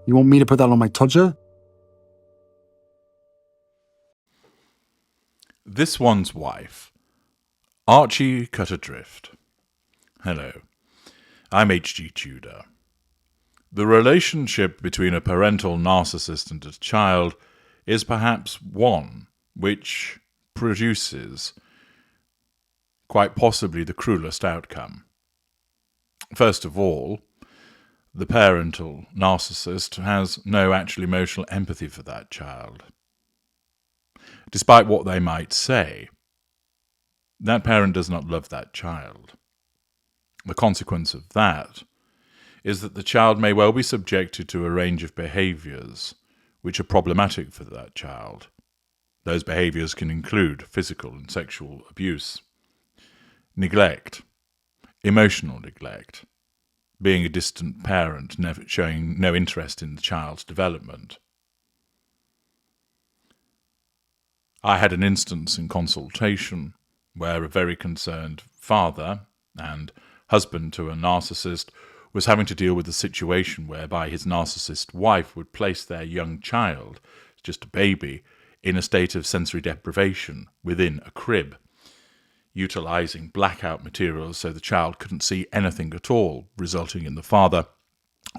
You want me to put that on my Tudor? This one's wife. Archie cut adrift. Hello, I'm H.G. Tudor. The relationship between a parental narcissist and a child is perhaps one which produces quite possibly the cruelest outcome. First of all, the parental narcissist has no actual emotional empathy for that child. Despite what they might say, that parent does not love that child. The consequence of that is that the child may well be subjected to a range of behaviours which are problematic for that child. Those behaviours can include physical and sexual abuse, neglect, emotional neglect, being a distant parent, never showing no interest in the child's development. I had an instance in consultation where a very concerned father and husband to a narcissist was having to deal with a situation whereby his narcissist wife would place their young child, just a baby, in a state of sensory deprivation within a crib, utilising blackout materials so the child couldn't see anything at all, resulting in the father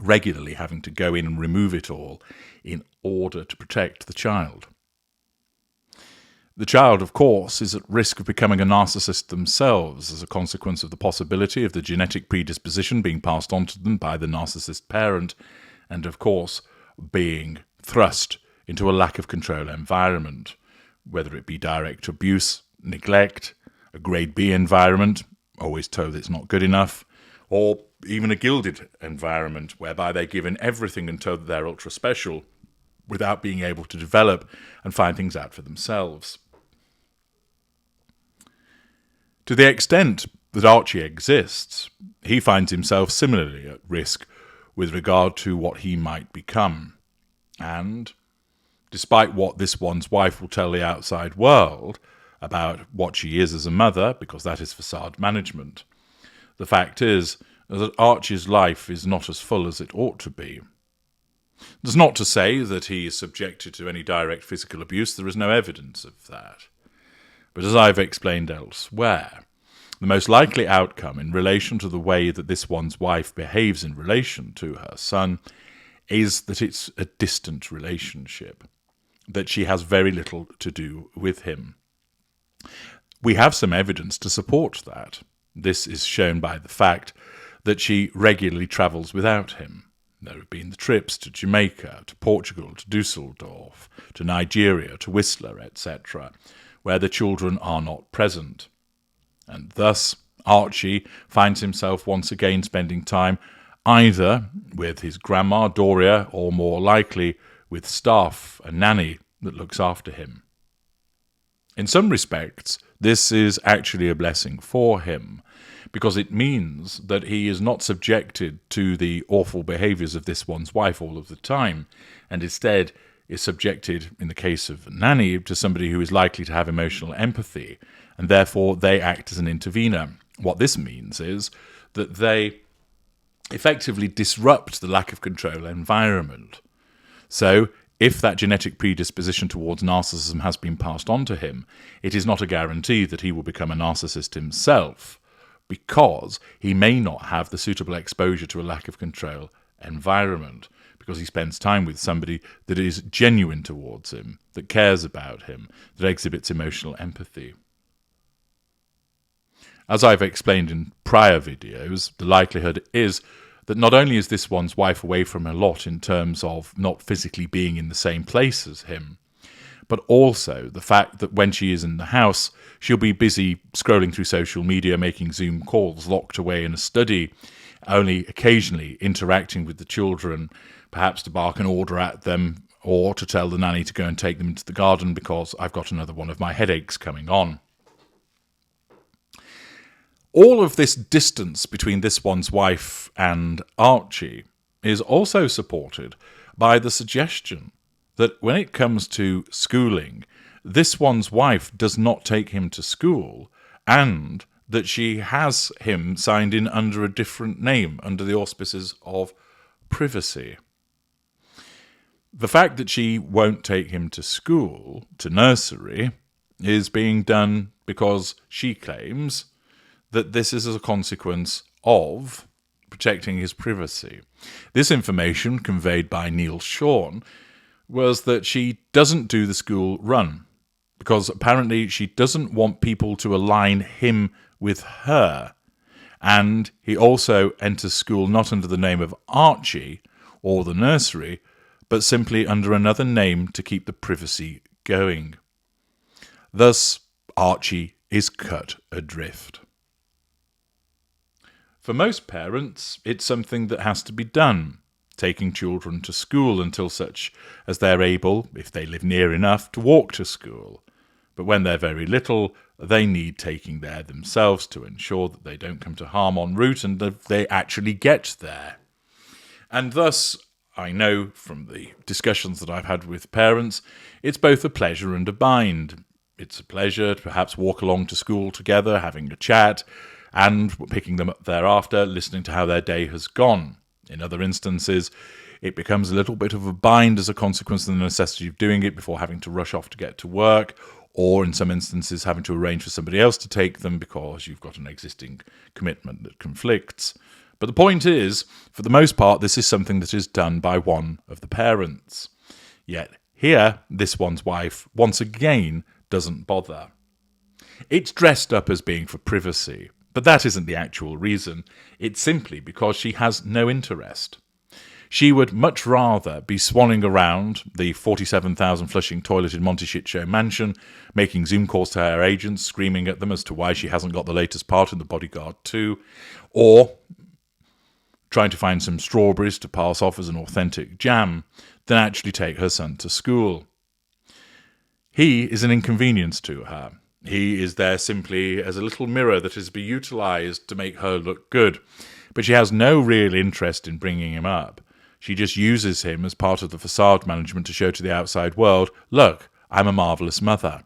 regularly having to go in and remove it all in order to protect the child. The child, of course, is at risk of becoming a narcissist themselves as a consequence of the possibility of the genetic predisposition being passed on to them by the narcissist parent, and, of course, being thrust into a lack of control environment, whether it be direct abuse, neglect, a grade B environment, always told it's not good enough, or even a gilded environment whereby they're given everything and told that they're ultra special without being able to develop and find things out for themselves. To the extent that Archie exists, he finds himself similarly at risk with regard to what he might become. And, despite what this one's wife will tell the outside world about what she is as a mother, because that is facade management, the fact is that Archie's life is not as full as it ought to be. That's not to say that he is subjected to any direct physical abuse. There is no evidence of that. But as I've explained elsewhere, the most likely outcome in relation to the way that this one's wife behaves in relation to her son is that it's a distant relationship, that she has very little to do with him. We have some evidence to support that. This is shown by the fact that she regularly travels without him. There have been the trips to Jamaica, to Portugal, to Dusseldorf, to Nigeria, to Whistler, etc., where the children are not present. And thus, Archie finds himself once again spending time either with his grandma, Doria, or more likely with staff, a nanny that looks after him. In some respects, this is actually a blessing for him, because it means that he is not subjected to the awful behaviours of this one's wife all of the time, and instead is subjected, in the case of a nanny, to somebody who is likely to have emotional empathy, and therefore they act as an intervener. What this means is that they effectively disrupt the lack of control environment. So, if that genetic predisposition towards narcissism has been passed on to him, it is not a guarantee that he will become a narcissist himself, because he may not have the suitable exposure to a lack of control environment, because he spends time with somebody that is genuine towards him, that cares about him, that exhibits emotional empathy. As I've explained in prior videos, the likelihood is that not only is this one's wife away from a lot in terms of not physically being in the same place as him, but also the fact that when she is in the house, she'll be busy scrolling through social media, making Zoom calls, locked away in a study, only occasionally interacting with the children, perhaps to bark an order at them, or to tell the nanny to go and take them into the garden because I've got another one of my headaches coming on. All of this distance between this one's wife and Archie is also supported by the suggestion that when it comes to schooling, this one's wife does not take him to school, and that she has him signed in under a different name, under the auspices of privacy. The fact that she won't take him to school, to nursery, is being done because she claims that this is as a consequence of protecting his privacy. This information conveyed by Neil Sean was that she doesn't do the school run because apparently she doesn't want people to align him with her. And he also enters school not under the name of Archie or the nursery, but simply under another name to keep the privacy going. Thus, Archie is cut adrift. For most parents, it's something that has to be done, taking children to school until such as they're able, if they live near enough, to walk to school. But when they're very little, they need taking there themselves to ensure that they don't come to harm en route and that they actually get there. And thus, I know from the discussions that I've had with parents, it's both a pleasure and a bind. It's a pleasure to perhaps walk along to school together, having a chat, and picking them up thereafter, listening to how their day has gone. In other instances, it becomes a little bit of a bind as a consequence of the necessity of doing it before having to rush off to get to work, or in some instances having to arrange for somebody else to take them because you've got an existing commitment that conflicts. But the point is, for the most part, this is something that is done by one of the parents. Yet here, this one's wife, once again, doesn't bother. It's dressed up as being for privacy, but that isn't the actual reason. It's simply because she has no interest. She would much rather be swanning around the 47,000 flushing toilet in Monty Shit Show mansion, making Zoom calls to her agents, screaming at them as to why she hasn't got the latest part in The Bodyguard 2, or trying to find some strawberries to pass off as an authentic jam, than actually take her son to school. He is an inconvenience to her. He is there simply as a little mirror that is to be utilised to make her look good, but she has no real interest in bringing him up. She just uses him as part of the facade management to show to the outside world, look, I'm a marvellous mother.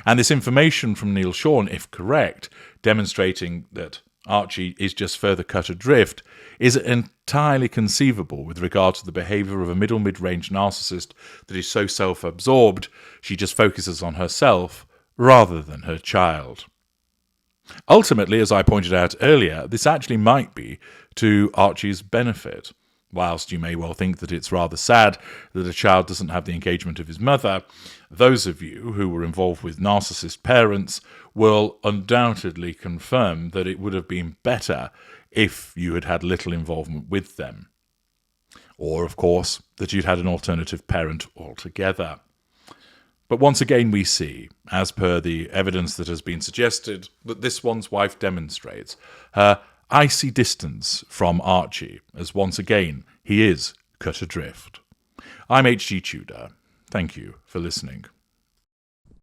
And this information from Neil Sean, if correct, demonstrating that Archie is just further cut adrift, is entirely conceivable with regard to the behaviour of a mid-range narcissist that is so self-absorbed she just focuses on herself rather than her child. Ultimately, as I pointed out earlier, this actually might be to Archie's benefit. Whilst you may well think that it's rather sad that a child doesn't have the engagement of his mother, those of you who were involved with narcissist parents will undoubtedly confirm that it would have been better if you had had little involvement with them. Or, of course, that you'd had an alternative parent altogether. But once again we see, as per the evidence that has been suggested, that this one's wife demonstrates her icy distance from Archie, as once again he is cut adrift. I'm H.G. Tudor. Thank you for listening.